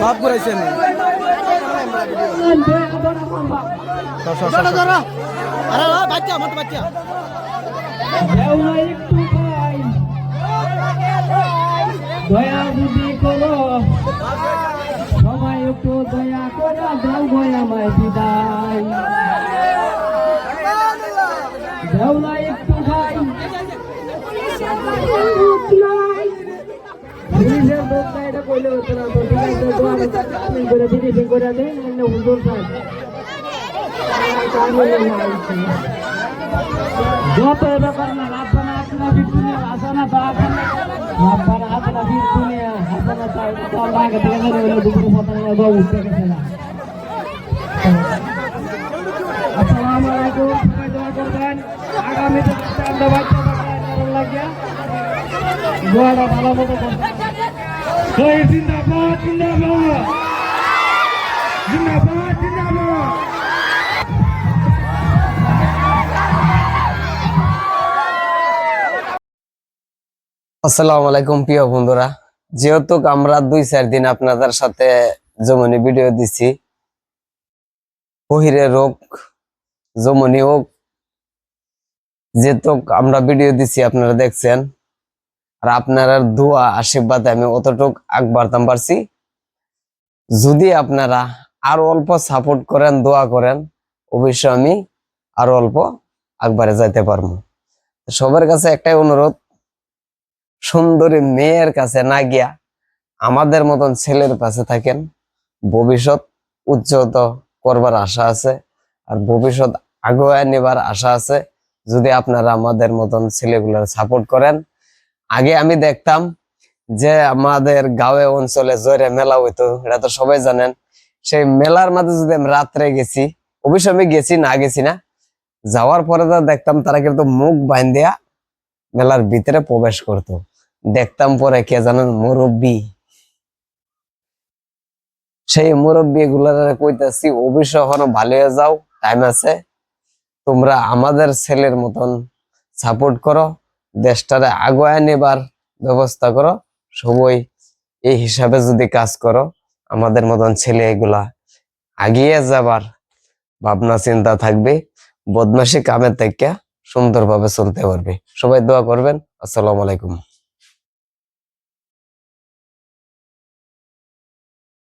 সব করেছেন বাচ্চা মতো বাচ্চা দয়া যদি করো সবাই একটু দয়া করে দাও গয়া মাই বিদায় দেওলা একটু ভাই পুলিশের দোষটা এটা কইলে হতো না তো ঠিক আছে করে বিদেশি করে দেন হুজুর সাহেব যত ব্যাপার না আপনারা আপনারা বিপুলিয়া আসানা তা আপনারা আপনারা বিপুলিয়া আসানা তা আল্লাহ কে থেকে ধরে দুপুর পতন গো উঠে গেছে না আসসালামু আলাইকুম সবাই দোয়া করবেন আগামীতে আমরা বাচ্চা বাচ্চা লাগিয়া দোয়াটা ভালো মতো করবেন জয় জিন্দাবাদ জিন্দাবাদ জিন্দাবাদ জিন্দাবাদ আসসালামু আলাইকুম প্রিয় বন্ধুরা, যেহেতু আমরা 2-4 দিন আপনাদের সাথে জমনি ভিডিও দিছি, বহিরে রোগ জমনি হোক যেহেতু আমরা ভিডিও দিছি আপনারা দেখছেন, আর আপনারা দোয়া আশীর্বাদে আমি অতটুক আগ বাড়তাম পারছি। যদি আপনারা আরো অল্প সাপোর্ট করেন, দোয়া করেন, অবশ্যই আমি আরো অল্প আগবারে যাইতে পারবো। সবার কাছে একটাই অনুরোধ, সুন্দরী মেয়ের কাছে না গিয়া আমাদের মতন ছেলের কাছে থাকেন। ভবিষ্যৎ উজ্জ্বল করবার আশা আছে, আর ভবিষ্যৎ আগুয়া নেবার আশা আছে যদি আপনারা আমাদের মতন ছেলেগুলোর সাপোর্ট করেন। আগে আমি দেখতাম যে আমাদের গাঁয়ে অঞ্চলে জয়রে মেলা হইতো, এটা তো সবাই জানেন। সেই মেলার মাঝে যদি আমি রাত্রে গেছি, অবশ্যই আমি গেছি না গেছি না, যাওয়ার পরে তো দেখতাম তারা কিন্তু মুখ বাঁধিয়া মেলার ভিতরে প্রবেশ করতো। দেখতাম পরে কে জানেন, মুরব্বী। সেই মুরব্বী গুলার কইতাছি অবশ্যই এখনো ভালো হয়ে যাও, টাইম আছে। তোমরা আমাদের ছেলের মতন সাপোর্ট করো, দেশটারে আগুয়া নেবার ব্যবস্থা করো। সবাই এই হিসাবে যদি কাজ করো, আমাদের মতন ছেলে এগুলা আগিয়ে যাবার ভাবনা চিন্তা থাকবে, বদমাশি কামের থেকে সুন্দরভাবে চলতে পারবে। সবাই দোয়া করবেন। আসসালামু আলাইকুম।